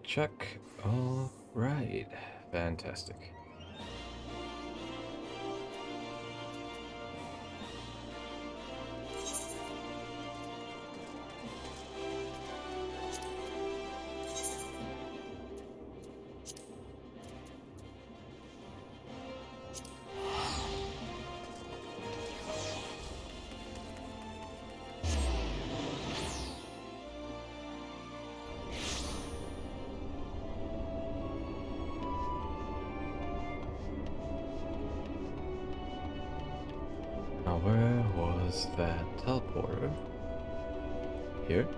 Check. All right. Fantastic. Now, where was that teleporter? Here?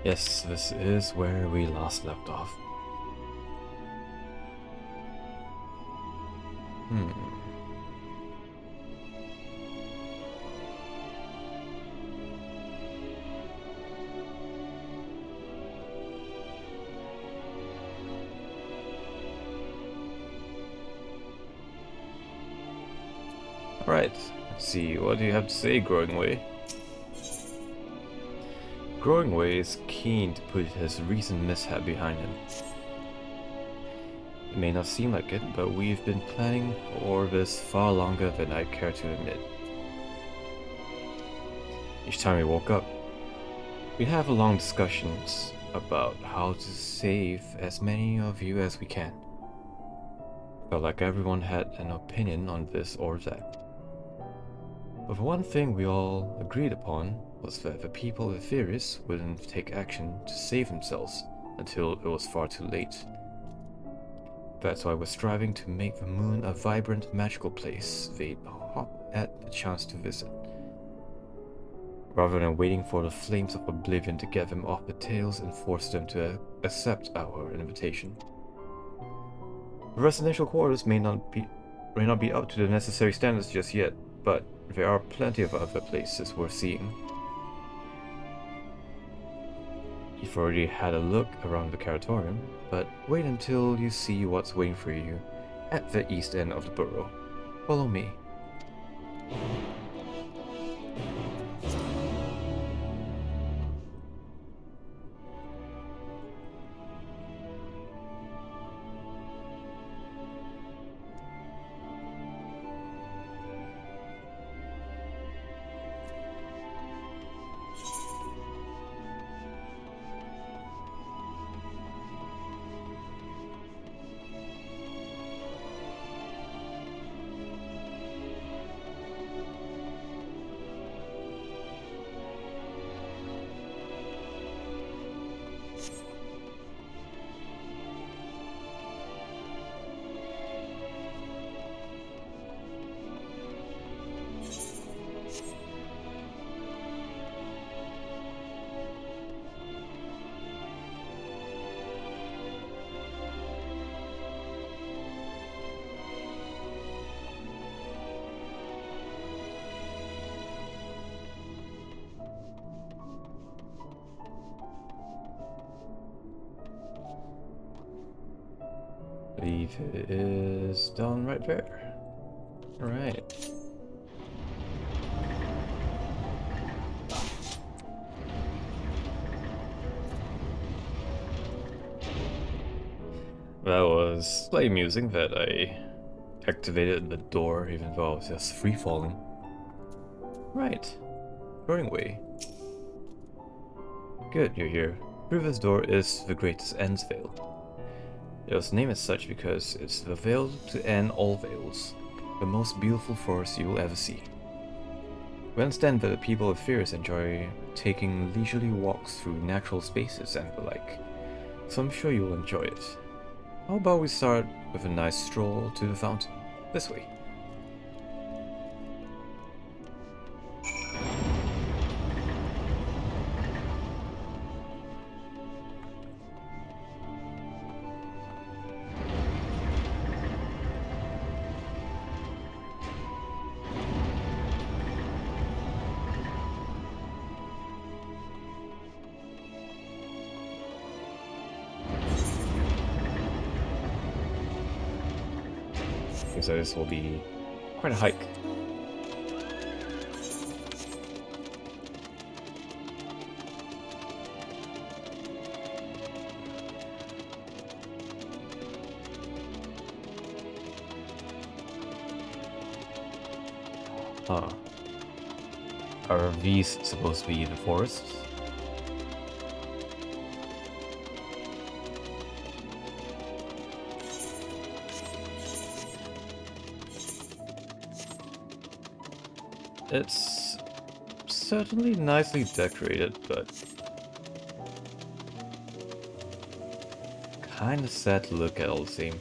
Yes, this is where we last left off. Alright, let's see, what do you have to say, Growing Way? Growing Way is keen to put his recent mishap behind him. It may not seem like it, but we've been planning for this far longer than I care to admit. Each time we woke up, we'd have long discussions about how to save as many of you as we can. Felt like everyone had an opinion on this or that. But one thing we all agreed upon was that the people of Etheris wouldn't take action to save themselves until it was far too late. That's why we're striving to make the moon a vibrant, magical place they'd hop at the chance to visit, rather than waiting for the flames of oblivion to get them off the tails and force them to accept our invitation. The residential quarters may not be up to the necessary standards just yet, but there are plenty of other places worth seeing. You've already had a look around the Curatorium, but wait until you see what's waiting for you at the east end of the borough. Follow me. I believe it is down right there. Alright. That was slightly amusing that I activated the door even though I was just free falling. Right. Growing Way. Good, you're here. Through this door is the greatest End's Veil. It was named as such because it's the veil to end all veils, the most beautiful forest you will ever see. We understand that the people of Etheris enjoy taking leisurely walks through natural spaces and the like, so I'm sure you'll enjoy it. How about we start with a nice stroll to the fountain? This way. So this will be quite a hike. Huh. Are these supposed to be the forests? It's certainly nicely decorated, but kinda sad to look at all the same.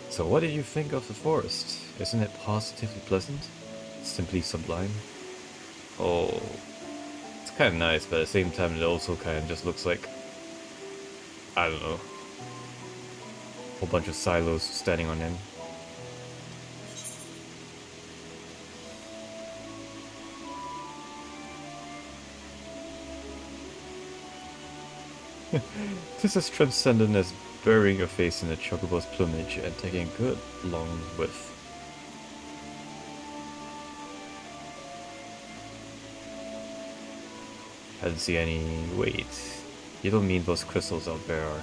So what did you think of the forest? Isn't it positively pleasant? Simply sublime? Oh, it's kinda nice, but at the same time it also kinda just looks like, I don't know, a whole bunch of silos standing on end. This is transcendent as burying your face in a chocobo's plumage and taking a good long whiff. I didn't see any... wait. You don't mean those crystals out there are...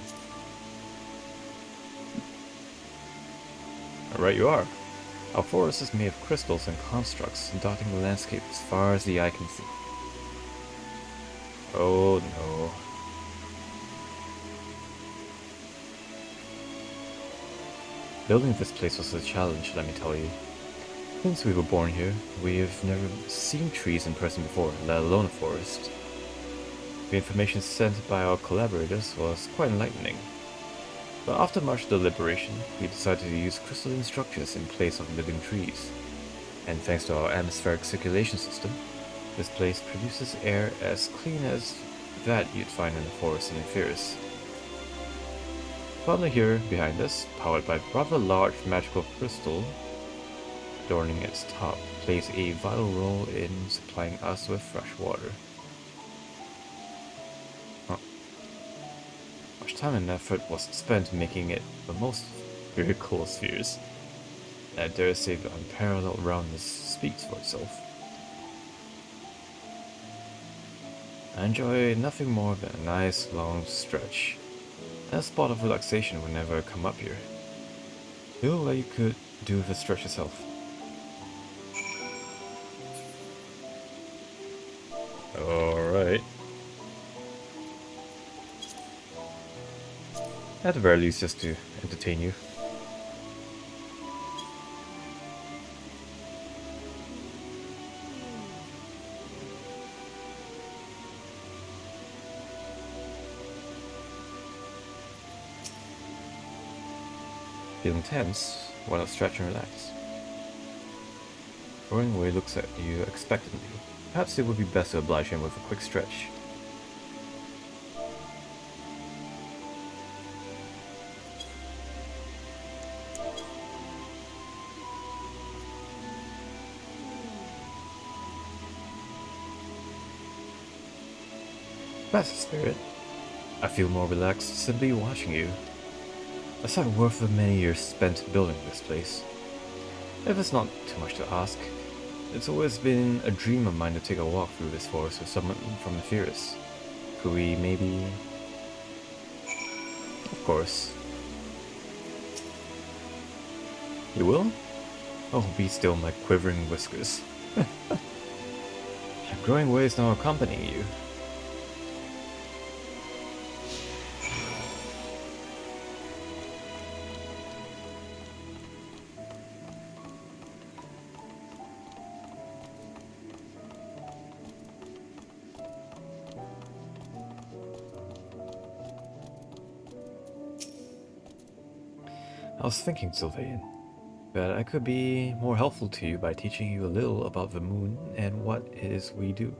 Right you are. Our forest is made of crystals and constructs, dotting the landscape as far as the eye can see. Oh no. Building this place was a challenge, let me tell you. Since we were born here, we've never seen trees in person before, let alone a forest. The information sent by our collaborators was quite enlightening. But after much deliberation, we decided to use crystalline structures in place of living trees. And thanks to our atmospheric circulation system, this place produces air as clean as that you'd find in the forest in Ephesus. Finally here, behind us, powered by a rather large magical crystal adorning its top, plays a vital role in supplying us with fresh water. Much time and effort was spent making it the most spherical of spheres. And I dare say the unparalleled roundness speaks for itself. I enjoy nothing more than a nice long stretch, and a spot of relaxation whenever I come up here. Feel like you could do the stretch yourself. Alright. At the very least, just to entertain you. Feeling tense? Why not stretch and relax? Roaring away looks at you expectantly. Perhaps it would be best to oblige him with a quick stretch. That's the spirit. I feel more relaxed simply watching you. A sight worth the many years spent building this place. If it's not too much to ask, it's always been a dream of mine to take a walk through this forest with someone from Ephesus. Could we maybe... Of course. You will? Oh, be still, my quivering whiskers. Your growing ways now accompanying you. I was thinking, Sylvain, that I could be more helpful to you by teaching you a little about the moon and what it is we do.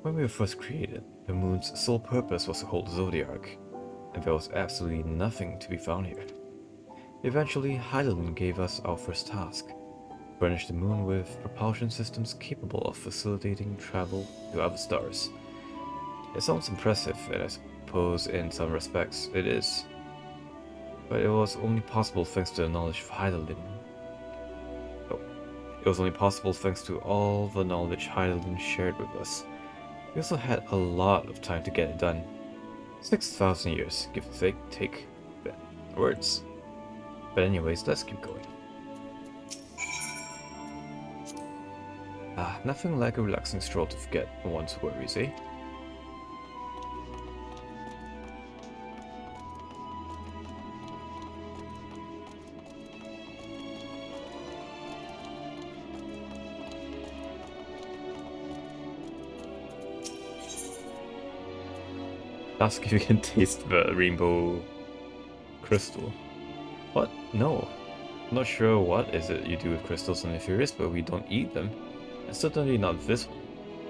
When we were first created, the moon's sole purpose was to hold the zodiac, and there was absolutely nothing to be found here. Eventually, Hydaelyn gave us our first task. furnish the moon with propulsion systems capable of facilitating travel to other stars. It sounds impressive, and I suppose in some respects it is. But it was only possible thanks to the knowledge of Heidelin. Oh, it was only possible thanks to all the knowledge Heidelin shared with us. We also had a lot of time to get it done. 6,000 years, give or take. Words. But anyways, let's keep going. Nothing like a relaxing stroll to forget one's worries, eh? Ask if you can taste the rainbow crystal. What? No. I'm not sure what is it you do with crystals in Ephirus, but we don't eat them. And certainly not this one.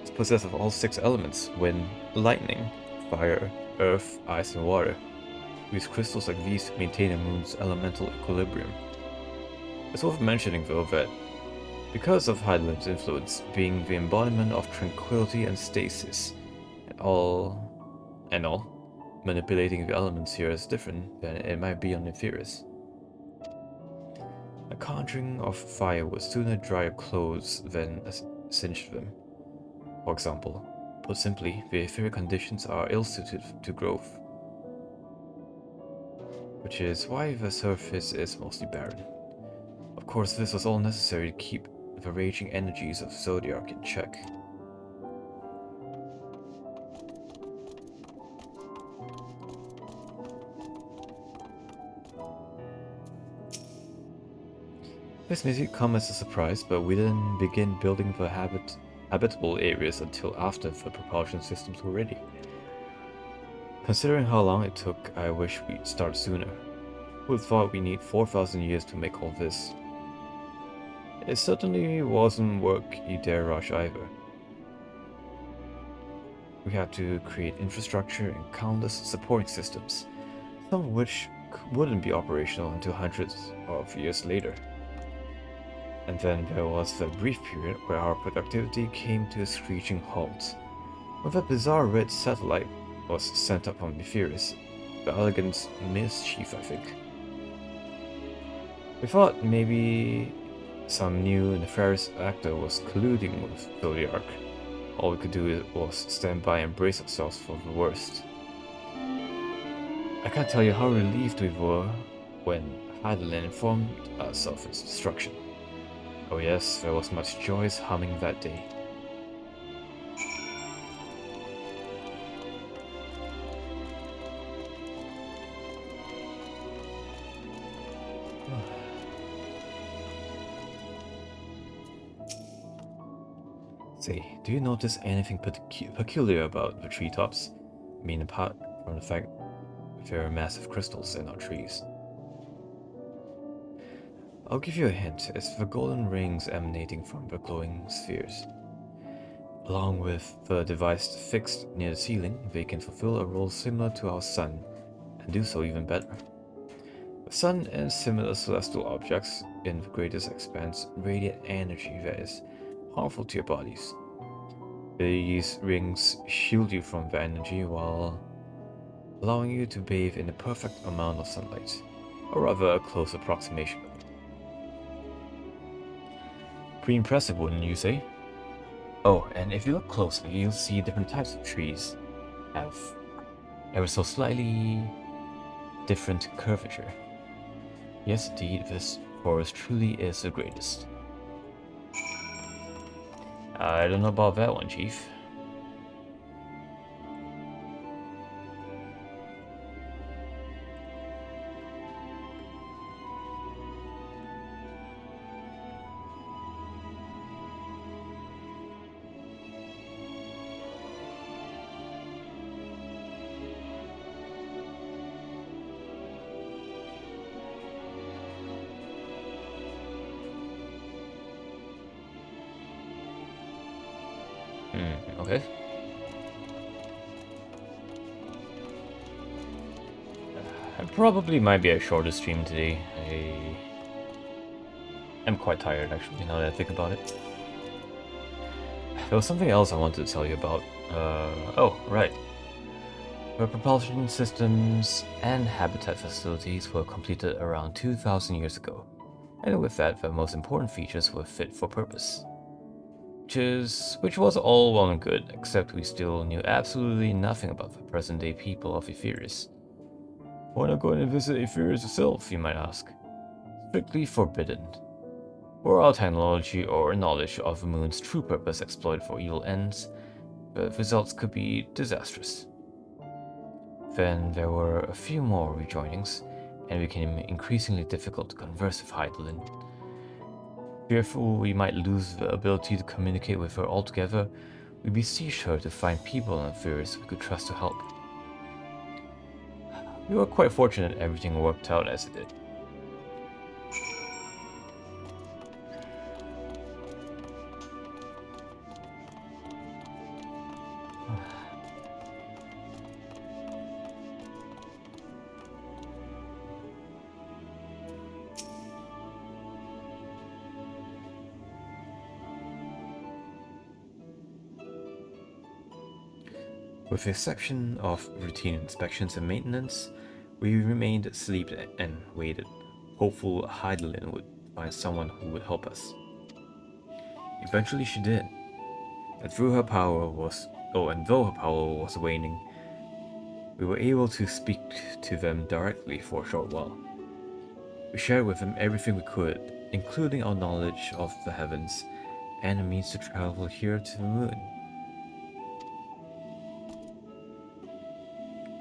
It's possessed of all 6 elements: wind, lightning, fire, earth, ice, and water. We use crystals like these to maintain the moon's elemental equilibrium. It's worth mentioning though that because of Heidelin's influence being the embodiment of tranquility and stasis, and all, manipulating the elements here is different than it might be on Ephirus. A conjuring of fire would sooner dry your clothes than singe them. For example, put simply, the etheric conditions are ill-suited to growth, which is why the surface is mostly barren. Of course, this was all necessary to keep the raging energies of Zodiac in check. This may come as a surprise, but we didn't begin building the habitable areas until after the propulsion systems were ready. Considering how long it took, I wish we'd start sooner. Who would thought we need 4,000 years to make all this? It certainly wasn't work you dare rush either. We had to create infrastructure and countless supporting systems, some of which wouldn't be operational until hundreds of years later. And then there was the brief period where our productivity came to a screeching halt. When that bizarre red satellite was sent up from Ephirus, the elegant mischief, I think. We thought maybe some new nefarious actor was colluding with Zodiac. All we could do was stand by and brace ourselves for the worst. I can't tell you how relieved we were when Heidelin informed us of its destruction. Oh yes, there was much joyous humming that day. Say, do you notice anything peculiar about the treetops? I mean, apart from the fact there are massive crystals in our trees. I'll give you a hint. It's the golden rings emanating from the glowing spheres. Along with the device fixed near the ceiling, they can fulfill a role similar to our sun, and do so even better. The sun and similar celestial objects in the greatest expanse radiate energy that is harmful to your bodies. These rings shield you from the energy while allowing you to bathe in the perfect amount of sunlight, or rather a close approximation of it. Pretty impressive, wouldn't you say? Oh, and if you look closely, you'll see different types of trees have ever so slightly different curvature. Yes, indeed, this forest truly is the greatest. I don't know about that one, Chief. Okay. It probably might be a shorter stream today. I'm quite tired, actually, now that I think about it. There was something else I wanted to tell you about. Oh, right. The propulsion systems and habitat facilities were completed around 2,000 years ago, and with that, the most important features were fit for purpose. Which was all well and good, except we still knew absolutely nothing about the present-day people of Etheirus. Why not go and visit Etheirus itself, you might ask? Strictly forbidden. Were our technology or knowledge of the moon's true purpose exploited for evil ends, the results could be disastrous. Then there were a few more rejoinings, and it became increasingly difficult to converse with Heidelin. Fearful we might lose the ability to communicate with her altogether, we beseeched her to find people in Etheirus we could trust to help. We were quite fortunate everything worked out as it did. With the exception of routine inspections and maintenance, we remained asleep and waited, hopeful Heidelin would find someone who would help us. Eventually she did, and though her power was waning, we were able to speak to them directly for a short while. We shared with them everything we could, including our knowledge of the heavens and the means to travel here to the moon.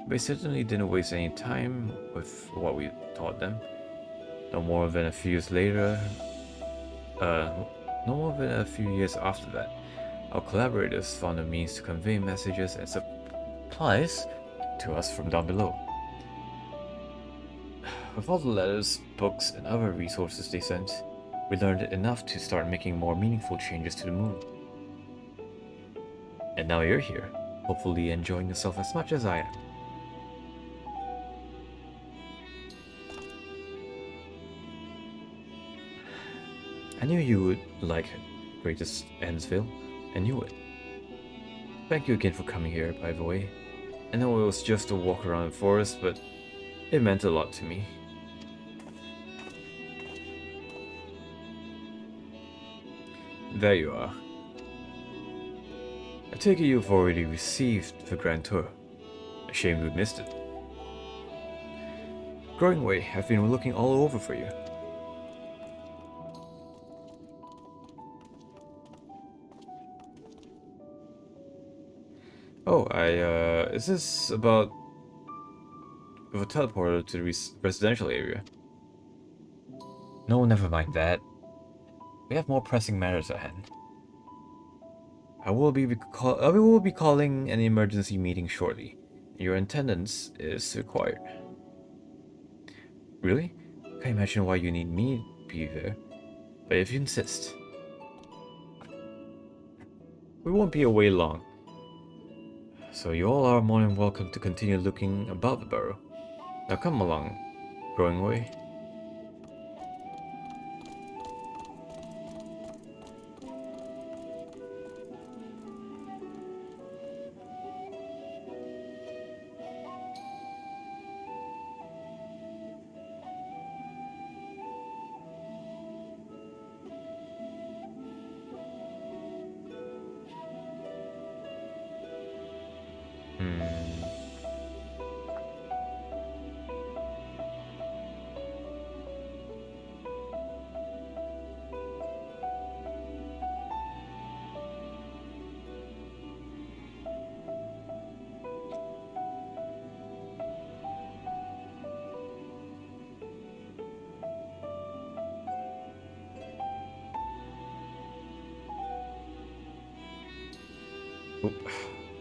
They certainly didn't waste any time with what we taught them. No more than a few years after that, our collaborators found a means to convey messages and supplies to us from down below. With all the letters, books, and other resources they sent, we learned enough to start making more meaningful changes to the moon. And now you're here, hopefully enjoying yourself as much as I am. I knew you would like Greatest Endsville. I knew it. Thank you again for coming here, by the way. I know it was just a walk around the forest, but it meant a lot to me. There you are. I take it you've already received the Grand Tour. A shame we missed it. Growing Way, I've been looking all over for you. Oh, is this about the teleporter to the residential area? No, never mind that. We have more pressing matters at hand. I will be calling an emergency meeting shortly. Your attendance is required. Really? Can't imagine why you need me to be there. But if you insist. We won't be away long. So you all are more than welcome to continue looking about the burrow. Now come along, Growing Way.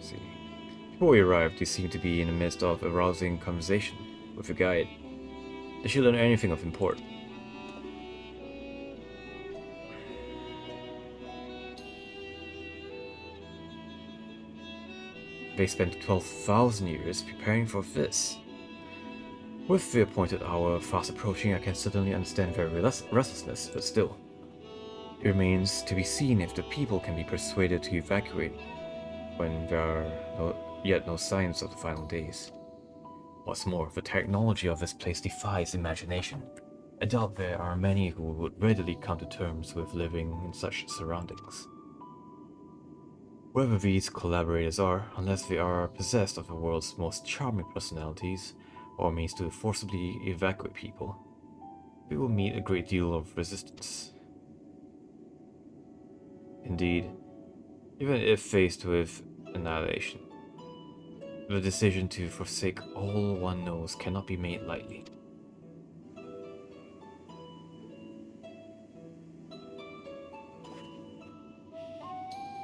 See. Before we arrived, you seemed to be in the midst of a rousing conversation with your guide. Did she learn anything of import? They spent 12,000 years preparing for this. With the appointed hour fast approaching, I can certainly understand their restlessness, but still. It remains to be seen if the people can be persuaded to evacuate when there are yet no signs of the final days. What's more, the technology of this place defies imagination. I doubt there are many who would readily come to terms with living in such surroundings. Whoever these collaborators are, unless they are possessed of the world's most charming personalities, or means to forcibly evacuate people, we will meet a great deal of resistance. Indeed, even if faced with annihilation, the decision to forsake all one knows cannot be made lightly.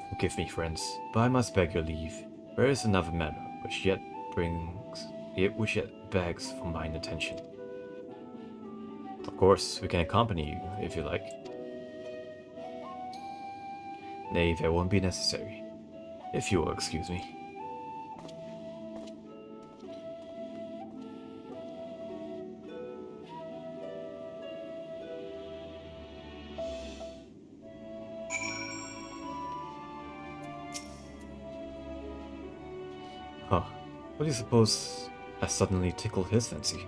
Forgive me, friends, but I must beg your leave. There is another matter which yet begs for mine attention. Of course, we can accompany you if you like. Nay, that won't be necessary, if you will excuse me. Huh. What do you suppose has suddenly tickled his fancy?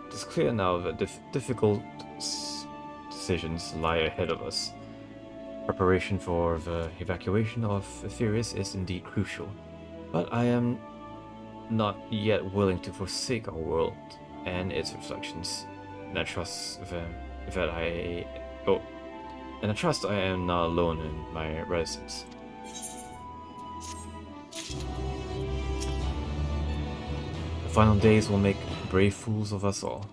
It is clear now that difficult decisions lie ahead of us. Preparation for the evacuation of Ethereus is indeed crucial, but I am not yet willing to forsake our world and its reflections, and I trust that I am not alone in my residence. The final days will make brave fools of us all.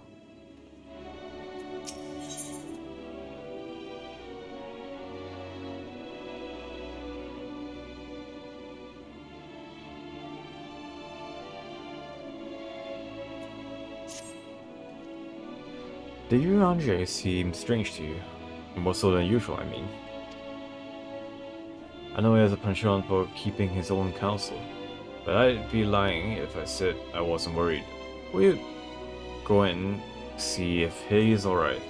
The Yuanjie seem strange to you. More so than usual, I mean. I know he has a penchant for keeping his own counsel, but I'd be lying if I said I wasn't worried. Will you go and see if he is alright?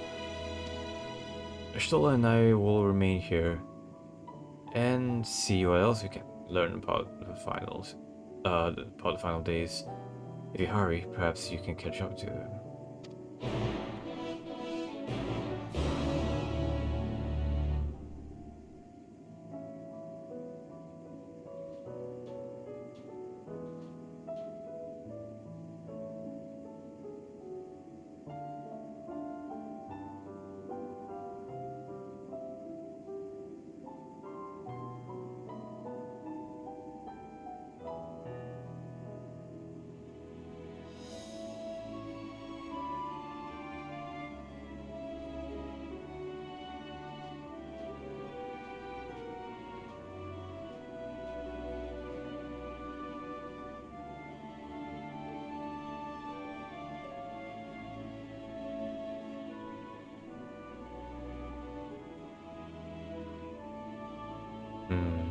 Stola and I will remain here and see what else we can learn about the final days. If you hurry, perhaps you can catch up to him.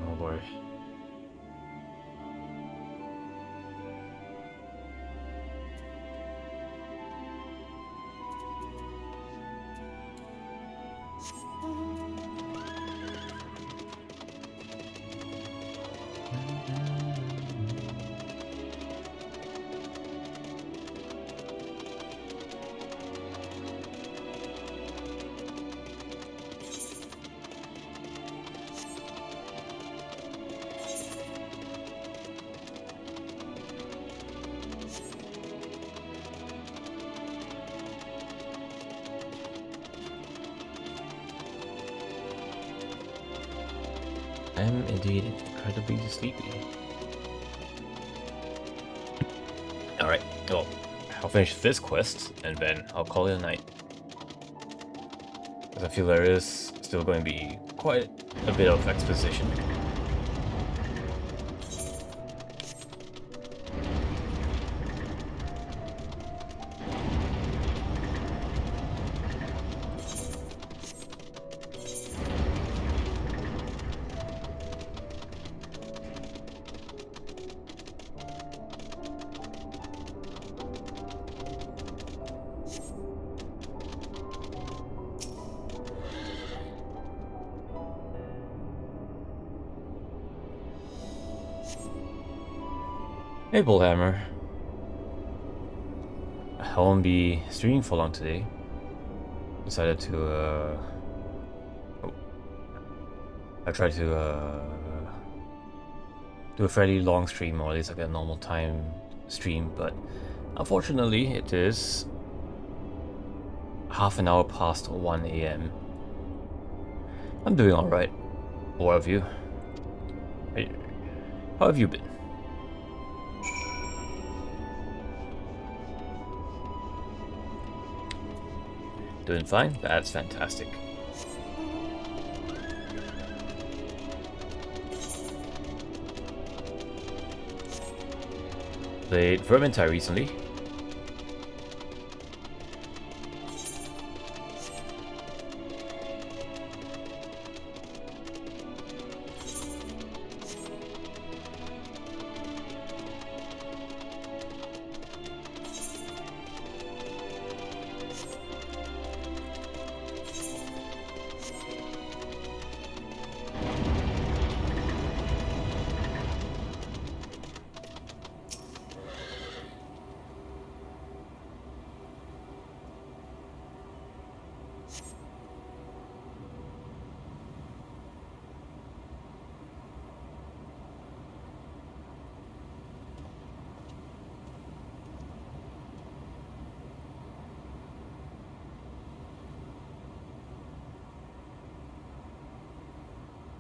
Oh boy. I am indeed incredibly sleepy. Alright, well, I'll finish this quest, and then I'll call it a night. Because I feel there is still going to be quite a bit of exposition. Hey, Bullhammer. I won't be streaming for long today. Decided to, oh, I tried to, do a fairly long stream, or at least like a normal time stream, but unfortunately it is half an hour past 1 a.m. I'm doing alright. What have you? Hey, how have you been? Doing fine? That's fantastic. Played Vermintide recently.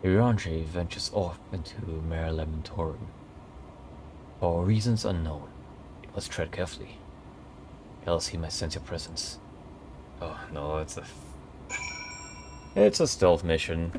Iranje ventures off into Mare Lamentorum. For reasons unknown, you must tread carefully, else he might sense your presence. Oh no, it's a stealth mission.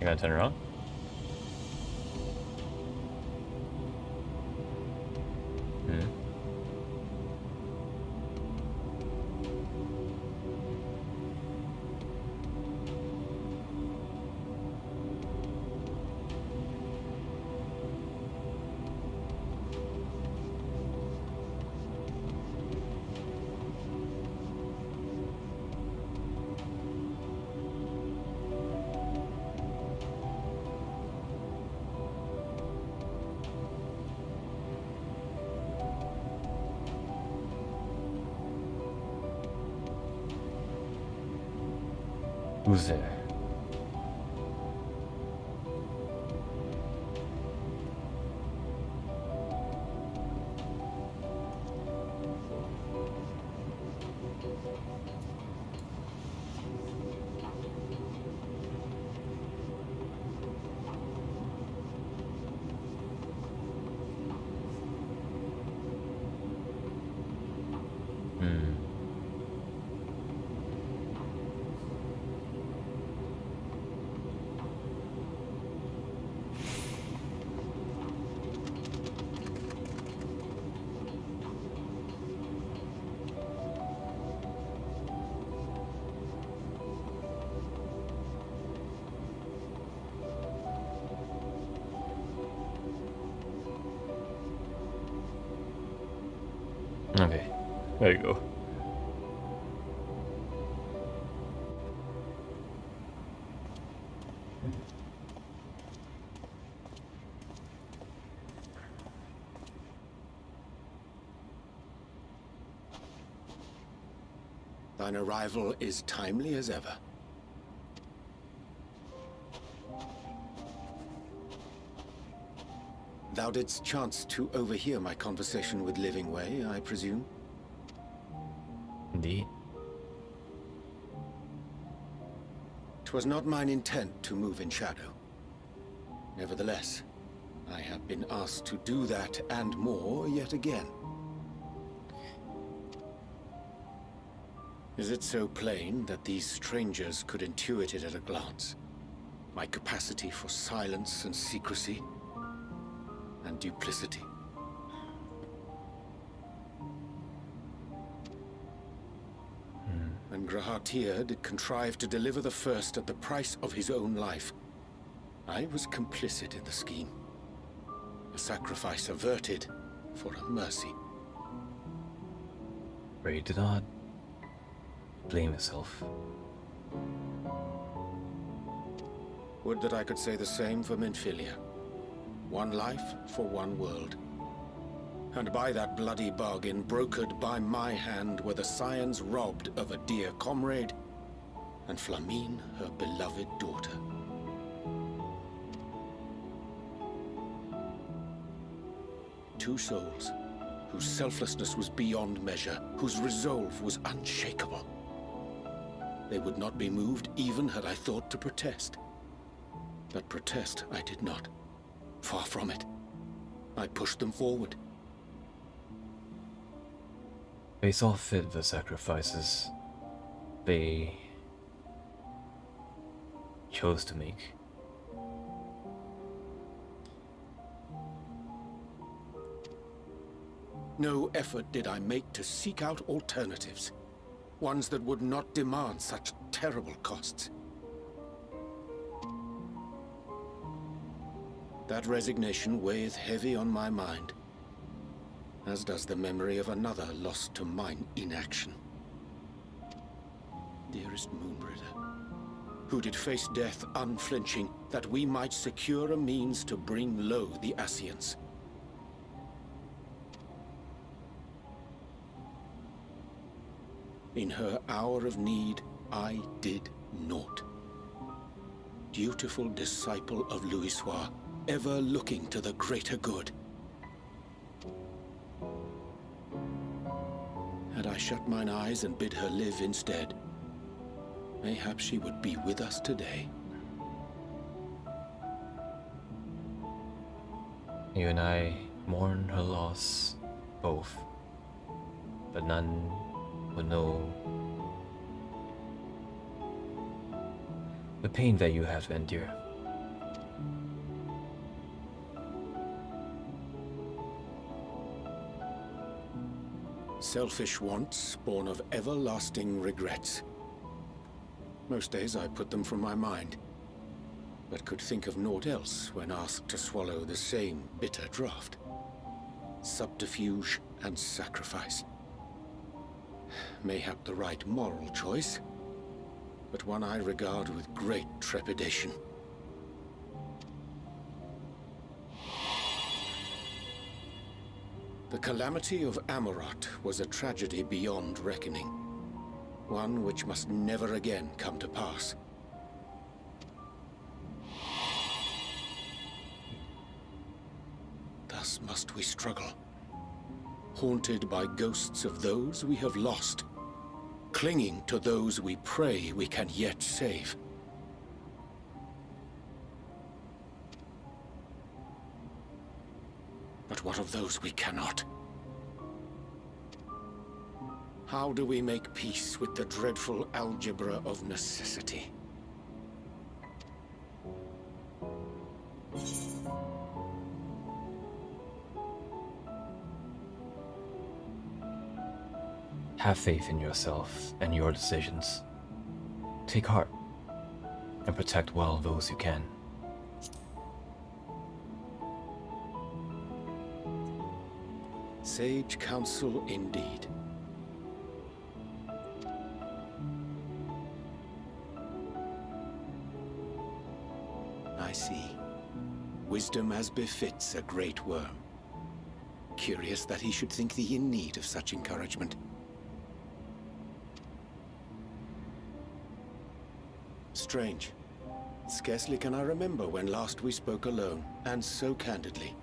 You gonna turn around? Hmm. Who's there? Hmm. Okay, there you go. Thine arrival is timely as ever. Thou didst chance to overhear my conversation with Living Way, I presume? Indeed. 'Twas not mine intent to move in shadow. Nevertheless, I have been asked to do that and more yet again. Is it so plain that these strangers could intuit it at a glance? My capacity for silence and secrecy, and duplicity. and Grahatir did contrive to deliver the first at the price of his own life. I was complicit in the scheme. A sacrifice averted for a mercy. Ray did not blame himself. Would that I could say the same for Menphilia. One life for one world. And by that bloody bargain, brokered by my hand, were the scions robbed of a dear comrade, and Flamine her beloved daughter. Two souls, whose selflessness was beyond measure, whose resolve was unshakable. They would not be moved even had I thought to protest. But protest I did not. Far from it. I pushed them forward. They saw fit the sacrifices they chose to make. No effort did I make to seek out alternatives. Ones that would not demand such terrible costs. That resignation weigheth heavy on my mind, as does the memory of another lost to mine inaction. Dearest Moonbringer, who did face death unflinching, that we might secure a means to bring low the Ascians. In her hour of need, I did naught. Dutiful disciple of Louisoix, ever looking to the greater good. Had I shut mine eyes and bid her live instead, mayhap she would be with us today. You and I mourn her loss, both, but none would know the pain that you have to endure. Selfish wants, born of everlasting regrets. Most days I put them from my mind, but could think of naught else when asked to swallow the same bitter draught. Subterfuge and sacrifice. Mayhap the right moral choice, but one I regard with great trepidation. The calamity of Amarot was a tragedy beyond reckoning. One which must never again come to pass. Thus must we struggle, haunted by ghosts of those we have lost, clinging to those we pray we can yet save. But what of those we cannot? How do we make peace with the dreadful algebra of necessity? Have faith in yourself and your decisions. Take heart and protect well those you can. Sage counsel indeed. I see. Wisdom as befits a great worm. Curious that he should think thee in need of such encouragement. Strange. Scarcely can I remember when last we spoke alone, and so candidly.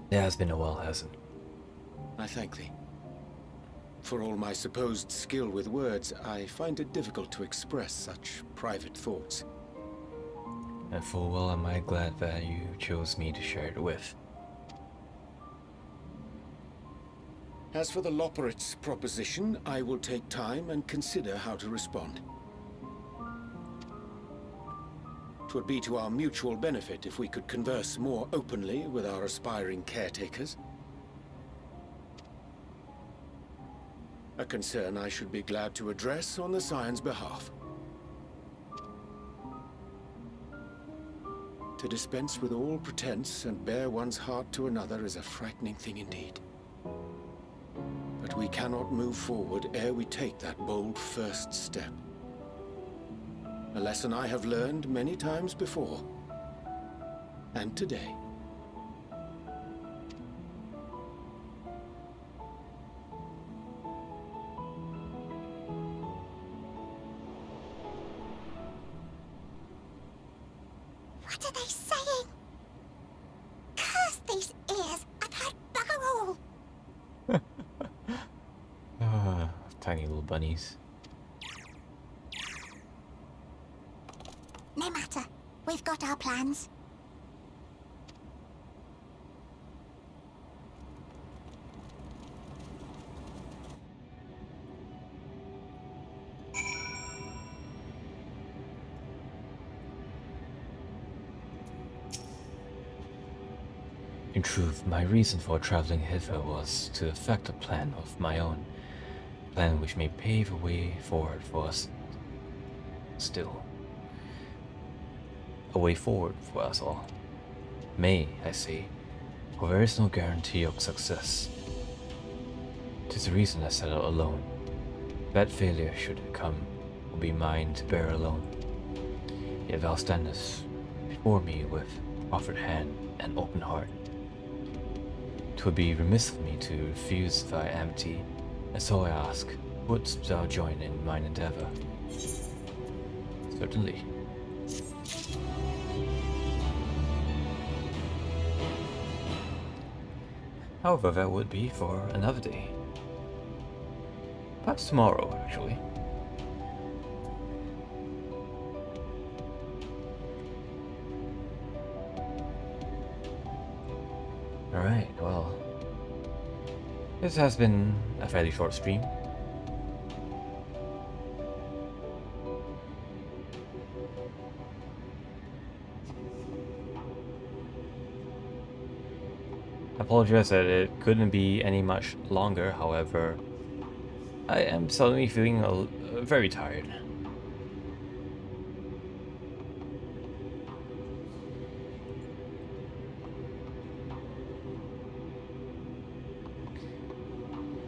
It has been a while, hasn't it? I thank thee. For all my supposed skill with words, I find it difficult to express such private thoughts. And full well am I glad that you chose me to share it with. As for the Loporrit's proposition, I will take time and consider how to respond. 'Twould be to our mutual benefit if we could converse more openly with our aspiring caretakers. A concern I should be glad to address on the Scion's behalf. To dispense with all pretense and bare one's heart to another is a frightening thing indeed. But we cannot move forward ere we take that bold first step. A lesson I have learned many times before. And today. What are they saying? Curse these ears and that barrel! Tiny little bunnies. No matter. We've got our plans. In truth, my reason for traveling hither was to effect a plan of my own. A plan which may pave a way forward for us still. A way forward for us all. May, I say, for there is no guarantee of success. 'Tis the reason I set out alone. That failure, should it come, will be mine to bear alone. Yet thou standest before me with offered hand and open heart. 'Twould be remiss of me to refuse thy amity, and so I ask, wouldst thou join in mine endeavor? Certainly. However, that would be for another day. Perhaps tomorrow, actually. Alright, well, this has been a fairly short stream. I apologize that it couldn't be any much longer, however, I am suddenly feeling very tired.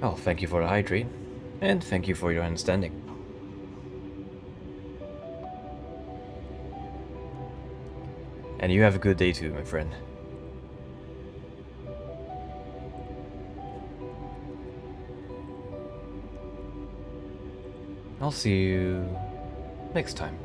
Well, thank you for the hydrate, and thank you for your understanding. And you have a good day too, my friend. I'll see you next time.